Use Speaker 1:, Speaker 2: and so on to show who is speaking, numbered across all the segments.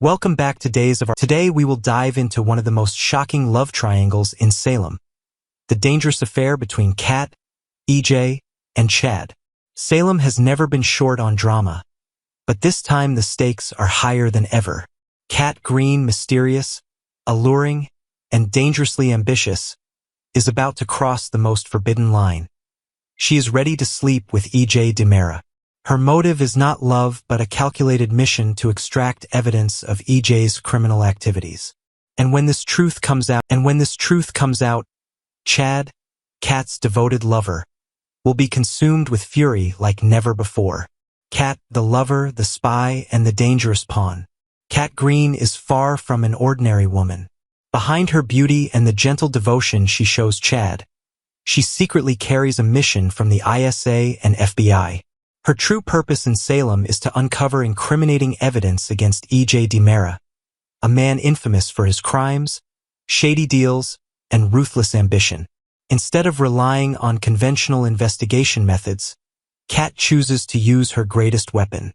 Speaker 1: Welcome back to Today we will dive into one of the most shocking love triangles in Salem. The dangerous affair between Kat, EJ, and Chad. Salem has never been short on drama, but this time the stakes are higher than ever. Kat Green, mysterious, alluring, and dangerously ambitious, is about to cross the most forbidden line. She is ready to sleep with EJ DiMera. Her motive is not love but a calculated mission to extract evidence of EJ's criminal activities. And when this truth comes out, Chad, Kat's devoted lover, will be consumed with fury like never before. Kat, the lover, the spy, and the dangerous pawn. Kat Green is far from an ordinary woman. Behind her beauty and the gentle devotion she shows Chad, she secretly carries a mission from the ISA and FBI. Her true purpose in Salem is to uncover incriminating evidence against EJ DiMera, a man infamous for his crimes, shady deals, and ruthless ambition. Instead of relying on conventional investigation methods, Kat chooses to use her greatest weapon: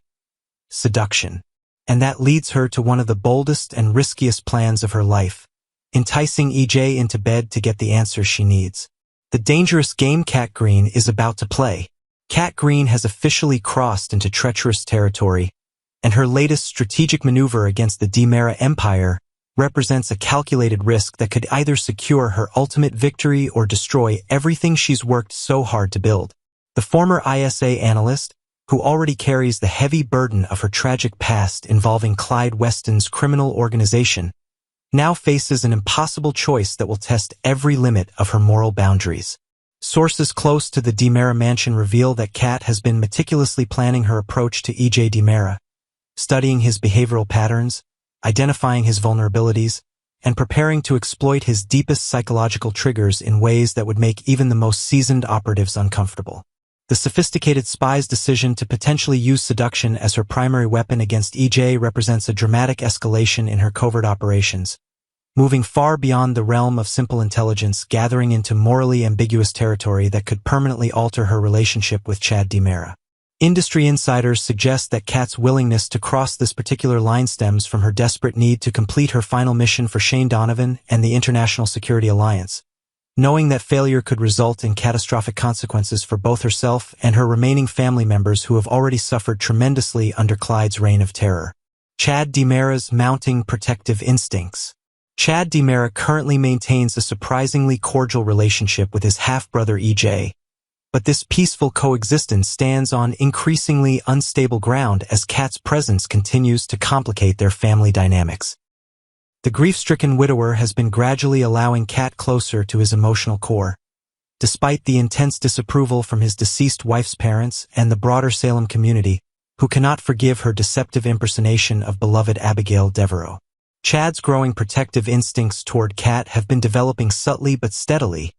Speaker 1: seduction. And that leads her to one of the boldest and riskiest plans of her life, enticing EJ into bed to get the answers she needs. The dangerous game Kat Green is about to play. Kat Green has officially crossed into treacherous territory, and her latest strategic maneuver against the DiMera empire represents a calculated risk that could either secure her ultimate victory or destroy everything she's worked so hard to build. The former ISA analyst, who already carries the heavy burden of her tragic past involving Clyde Weston's criminal organization, now faces an impossible choice that will test every limit of her moral boundaries. Sources close to the DiMera mansion reveal that Kat has been meticulously planning her approach to EJ DiMera, studying his behavioral patterns, identifying his vulnerabilities, and preparing to exploit his deepest psychological triggers in ways that would make even the most seasoned operatives uncomfortable. The sophisticated spy's decision to potentially use seduction as her primary weapon against EJ represents a dramatic escalation in her covert operations, moving far beyond the realm of simple intelligence, gathering into morally ambiguous territory that could permanently alter her relationship with Chad DiMera. Industry insiders suggest that Kat's willingness to cross this particular line stems from her desperate need to complete her final mission for Shane Donovan and the International Security Alliance, knowing that failure could result in catastrophic consequences for both herself and her remaining family members who have already suffered tremendously under Clyde's reign of terror. Chad DiMera's mounting protective instincts. Chad DiMera currently maintains a surprisingly cordial relationship with his half-brother EJ, but this peaceful coexistence stands on increasingly unstable ground as Kat's presence continues to complicate their family dynamics. The grief-stricken widower has been gradually allowing Kat closer to his emotional core, despite the intense disapproval from his deceased wife's parents and the broader Salem community, who cannot forgive her deceptive impersonation of beloved Abigail Devereaux. Chad's growing protective instincts toward Kat have been developing subtly but steadily,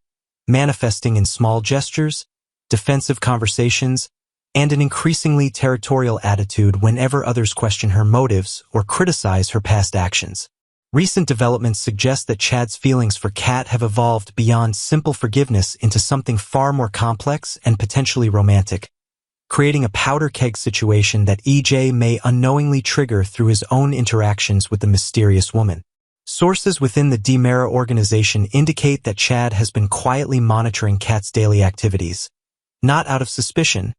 Speaker 1: manifesting in small gestures, defensive conversations, and an increasingly territorial attitude whenever others question her motives or criticize her past actions. Recent developments suggest that Chad's feelings for Kat have evolved beyond simple forgiveness into something far more complex and potentially romantic, creating a powder keg situation that EJ may unknowingly trigger through his own interactions with the mysterious woman. Sources within the DiMera organization indicate that Chad has been quietly monitoring Kat's daily activities, not out of suspicion,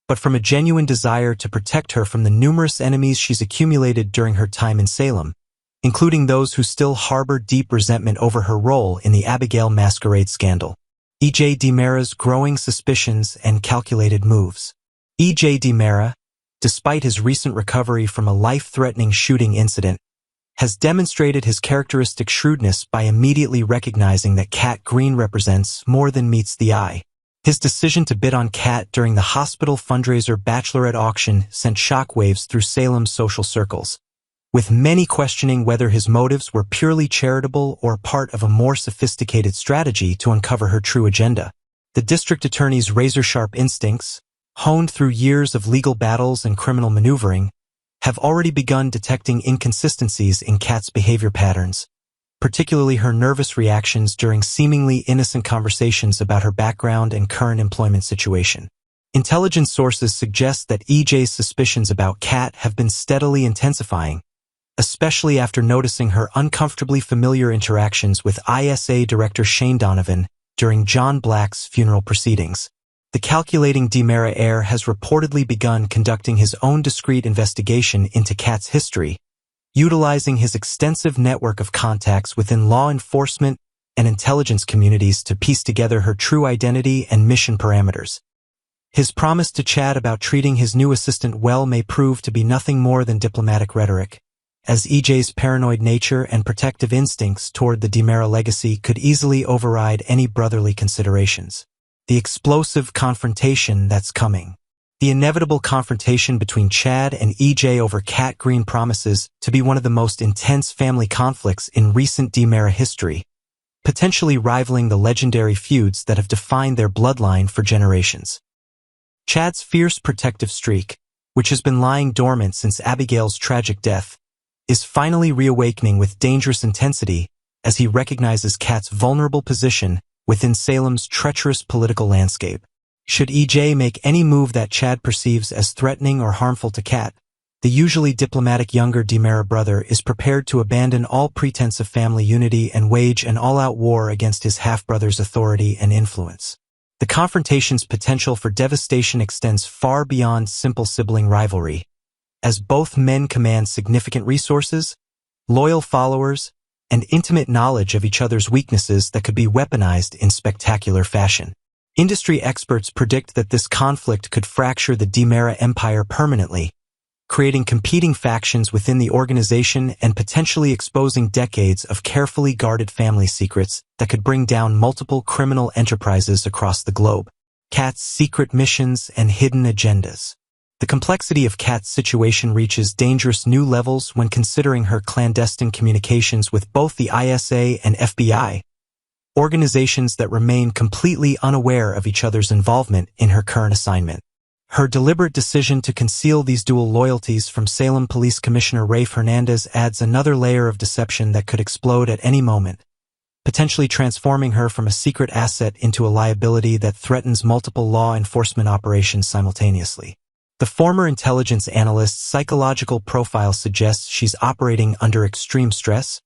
Speaker 1: but from a genuine desire to protect her from the numerous enemies she's accumulated during her time in Salem, including those who still harbor deep resentment over her role in the Abigail Masquerade scandal. EJ DiMera's growing suspicions and calculated moves. EJ DiMera, despite his recent recovery from a life-threatening shooting incident, has demonstrated his characteristic shrewdness by immediately recognizing that Kat Green represents more than meets the eye. His decision to bid on Kat during the hospital fundraiser bachelorette auction sent shockwaves through Salem's social circles, with many questioning whether his motives were purely charitable or part of a more sophisticated strategy to uncover her true agenda. The district attorney's razor-sharp instincts, honed through years of legal battles and criminal maneuvering, have already begun detecting inconsistencies in Kat's behavior patterns, particularly her nervous reactions during seemingly innocent conversations about her background and current employment situation. Intelligence sources suggest that EJ's suspicions about Kat have been steadily intensifying, especially after noticing her uncomfortably familiar interactions with ISA Director Shane Donovan during John Black's funeral proceedings. The calculating DiMera heir has reportedly begun conducting his own discreet investigation into Kat's history, utilizing his extensive network of contacts within law enforcement and intelligence communities to piece together her true identity and mission parameters. His promise to Chad about treating his new assistant well may prove to be nothing more than diplomatic rhetoric, as EJ's paranoid nature and protective instincts toward the DiMera legacy could easily override any brotherly considerations. The explosive confrontation that's coming. The inevitable confrontation between Chad and EJ over Kat Green promises to be one of the most intense family conflicts in recent DiMera history, potentially rivaling the legendary feuds that have defined their bloodline for generations. Chad's fierce protective streak, which has been lying dormant since Abigail's tragic death, is finally reawakening with dangerous intensity as he recognizes Kat's vulnerable position within Salem's treacherous political landscape. Should EJ make any move that Chad perceives as threatening or harmful to Kat, the usually diplomatic younger DiMera brother is prepared to abandon all pretense of family unity and wage an all-out war against his half-brother's authority and influence. The confrontation's potential for devastation extends far beyond simple sibling rivalry, as both men command significant resources, loyal followers, and intimate knowledge of each other's weaknesses that could be weaponized in spectacular fashion. Industry experts predict that this conflict could fracture the DiMera empire permanently, creating competing factions within the organization and potentially exposing decades of carefully guarded family secrets that could bring down multiple criminal enterprises across the globe. Kat's secret missions and hidden agendas. The complexity of Kat's situation reaches dangerous new levels when considering her clandestine communications with both the ISA and FBI, organizations that remain completely unaware of each other's involvement in her current assignment. Her deliberate decision to conceal these dual loyalties from Salem Police Commissioner Rafe Hernandez adds another layer of deception that could explode at any moment, potentially transforming her from a secret asset into a liability that threatens multiple law enforcement operations simultaneously. The former intelligence analyst's psychological profile suggests she's operating under extreme stress,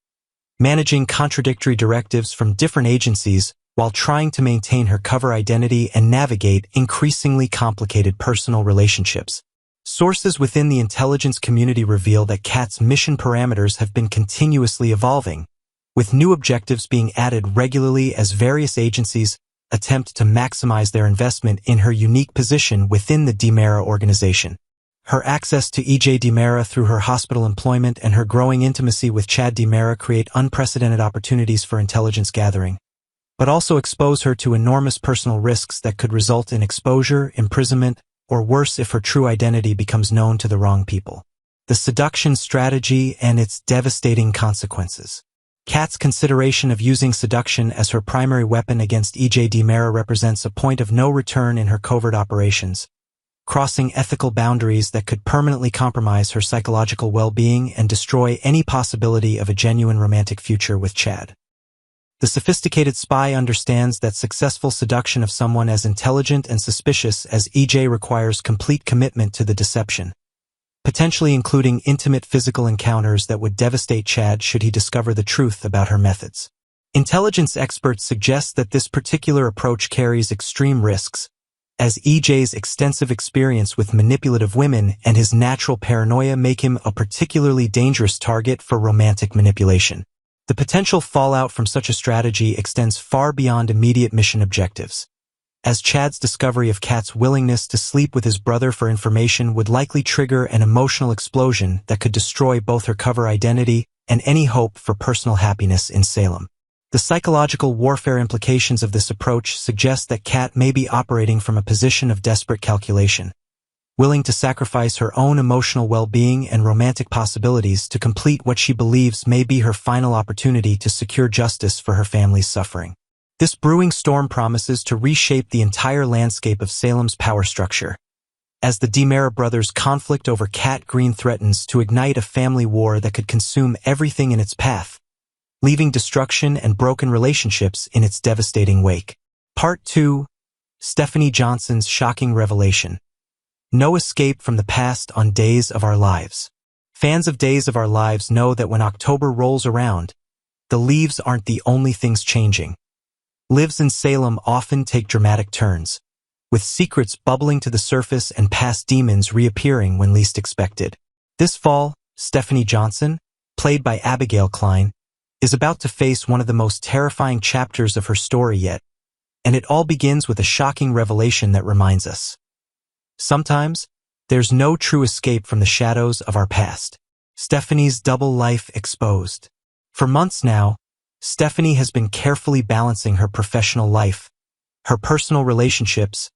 Speaker 1: managing contradictory directives from different agencies while trying to maintain her cover identity and navigate increasingly complicated personal relationships. Sources within the intelligence community reveal that Kat's mission parameters have been continuously evolving, with new objectives being added regularly as various agencies attempt to maximize their investment in her unique position within the DiMera organization. Her access to EJ DiMera through her hospital employment and her growing intimacy with Chad DiMera create unprecedented opportunities for intelligence gathering, but also expose her to enormous personal risks that could result in exposure, imprisonment, or worse if her true identity becomes known to the wrong people. The seduction strategy and its devastating consequences. Kat's consideration of using seduction as her primary weapon against EJ DiMera represents a point of no return in her covert operations, crossing ethical boundaries that could permanently compromise her psychological well-being and destroy any possibility of a genuine romantic future with Chad. The sophisticated spy understands that successful seduction of someone as intelligent and suspicious as EJ requires complete commitment to the deception, potentially including intimate physical encounters that would devastate Chad should he discover the truth about her methods. Intelligence experts suggest that this particular approach carries extreme risks, as EJ's extensive experience with manipulative women and his natural paranoia make him a particularly dangerous target for romantic manipulation. The potential fallout from such a strategy extends far beyond immediate mission objectives, as Chad's discovery of Kat's willingness to sleep with his brother for information would likely trigger an emotional explosion that could destroy both her cover identity and any hope for personal happiness in Salem. The psychological warfare implications of this approach suggest that Kat may be operating from a position of desperate calculation, willing to sacrifice her own emotional well-being and romantic possibilities to complete what she believes may be her final opportunity to secure justice for her family's suffering. This brewing storm promises to reshape the entire landscape of Salem's power structure, as the DiMera brothers' conflict over Kat Green threatens to ignite a family war that could consume everything in its path, leaving destruction and broken relationships in its devastating wake. Part 2. Stephanie Johnson's shocking revelation. No escape from the past on Days of Our Lives. Fans of Days of Our Lives know that when October rolls around, the leaves aren't the only things changing. Lives in Salem often take dramatic turns, with secrets bubbling to the surface and past demons reappearing when least expected. This fall, Stephanie Johnson, played by Abigail Klein, is about to face one of the most terrifying chapters of her story yet, and it all begins with a shocking revelation that reminds us. Sometimes, there's no true escape from the shadows of our past. Stephanie's double life exposed. For months now, Stephanie has been carefully balancing her professional life, her personal relationships,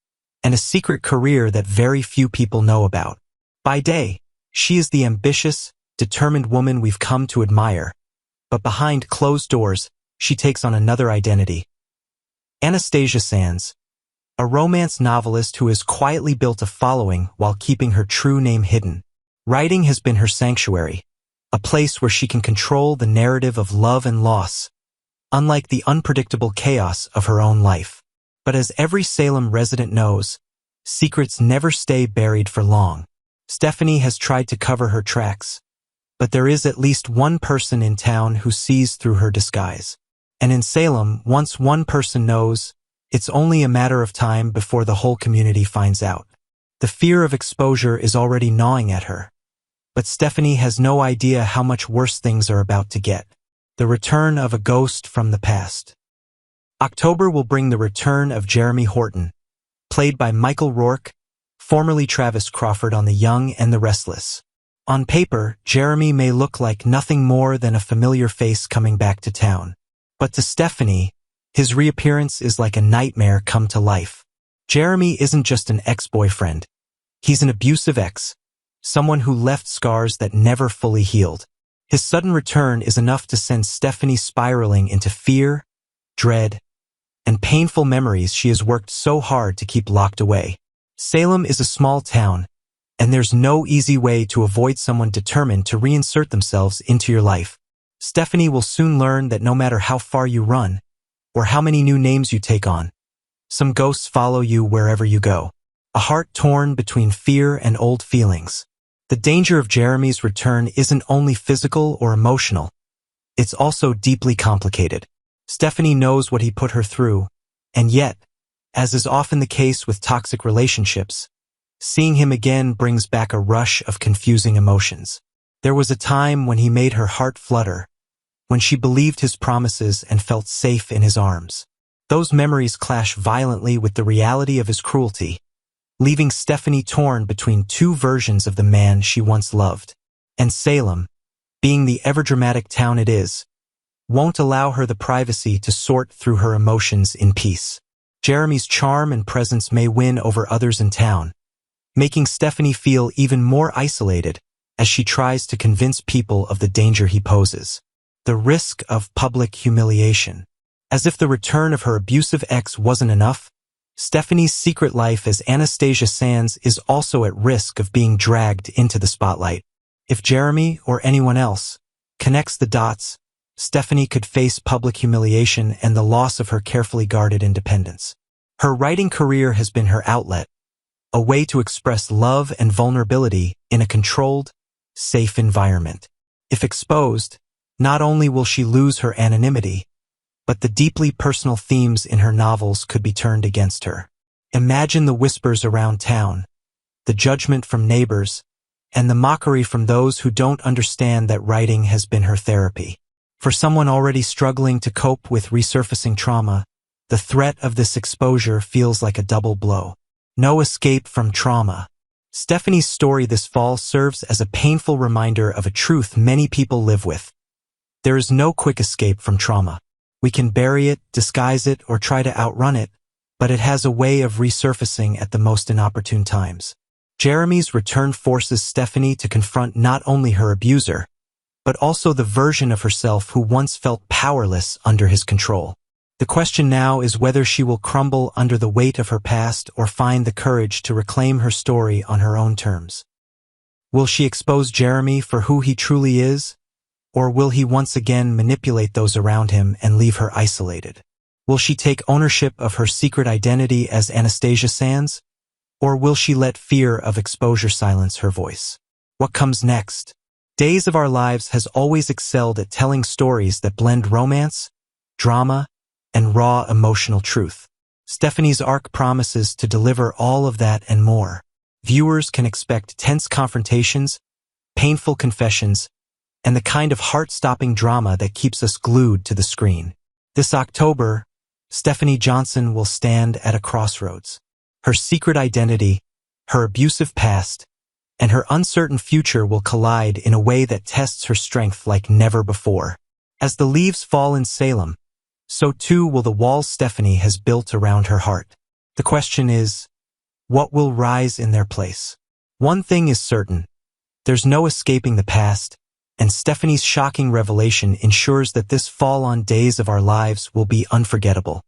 Speaker 1: and a secret career that very few people know about. By day, she is the ambitious, determined woman we've come to admire, but behind closed doors, she takes on another identity. Anastasia Sands, a romance novelist who has quietly built a following while keeping her true name hidden. Writing has been her sanctuary, a place where she can control the narrative of love and loss, unlike the unpredictable chaos of her own life. But as every Salem resident knows, secrets never stay buried for long. Stephanie has tried to cover her tracks, but there is at least one person in town who sees through her disguise. And in Salem, once one person knows, it's only a matter of time before the whole community finds out. The fear of exposure is already gnawing at her, but Stephanie has no idea how much worse things are about to get. The return of a ghost from the past. October will bring the return of Jeremy Horton, played by Michael Rourke, formerly Travis Crawford on The Young and the Restless. On paper, Jeremy may look like nothing more than a familiar face coming back to town. But to Stephanie, his reappearance is like a nightmare come to life. Jeremy isn't just an ex-boyfriend. He's an abusive ex, someone who left scars that never fully healed. His sudden return is enough to send Stephanie spiraling into fear, dread, and painful memories she has worked so hard to keep locked away. Salem is a small town, and there's no easy way to avoid someone determined to reinsert themselves into your life. Stephanie will soon learn that no matter how far you run, or how many new names you take on, some ghosts follow you wherever you go. A heart torn between fear and old feelings. The danger of Jeremy's return isn't only physical or emotional, it's also deeply complicated. Stephanie knows what he put her through, and yet, as is often the case with toxic relationships, seeing him again brings back a rush of confusing emotions. There was a time when he made her heart flutter, when she believed his promises and felt safe in his arms. Those memories clash violently with the reality of his cruelty, leaving Stephanie torn between two versions of the man she once loved. And Salem, being the ever-dramatic town it is, won't allow her the privacy to sort through her emotions in peace. Jeremy's charm and presence may win over others in town, making Stephanie feel even more isolated as she tries to convince people of the danger he poses. The risk of public humiliation. As if the return of her abusive ex wasn't enough, Stephanie's secret life as Anastasia Sands is also at risk of being dragged into the spotlight. If Jeremy, or anyone else, connects the dots, Stephanie could face public humiliation and the loss of her carefully guarded independence. Her writing career has been her outlet, a way to express love and vulnerability in a controlled, safe environment. If exposed, not only will she lose her anonymity, but the deeply personal themes in her novels could be turned against her. Imagine the whispers around town, the judgment from neighbors, and the mockery from those who don't understand that writing has been her therapy. For someone already struggling to cope with resurfacing trauma, the threat of this exposure feels like a double blow. No escape from trauma. Stephanie's story this fall serves as a painful reminder of a truth many people live with. There is no quick escape from trauma. We can bury it, disguise it, or try to outrun it, but it has a way of resurfacing at the most inopportune times. Jeremy's return forces Stephanie to confront not only her abuser, but also the version of herself who once felt powerless under his control. The question now is whether she will crumble under the weight of her past or find the courage to reclaim her story on her own terms. Will she expose Jeremy for who he truly is, or will he once again manipulate those around him and leave her isolated? Will she take ownership of her secret identity as Anastasia Sands, or will she let fear of exposure silence her voice? What comes next? Days of Our Lives has always excelled at telling stories that blend romance, drama, and raw emotional truth. Stephanie's arc promises to deliver all of that and more. Viewers can expect tense confrontations, painful confessions, and the kind of heart-stopping drama that keeps us glued to the screen. This October, Stephanie Johnson will stand at a crossroads. Her secret identity, her abusive past, and her uncertain future will collide in a way that tests her strength like never before. As the leaves fall in Salem, so too will the walls Stephanie has built around her heart. The question is, what will rise in their place? One thing is certain, there's no escaping the past, and Stephanie's shocking revelation ensures that this fall on Days of Our Lives will be unforgettable.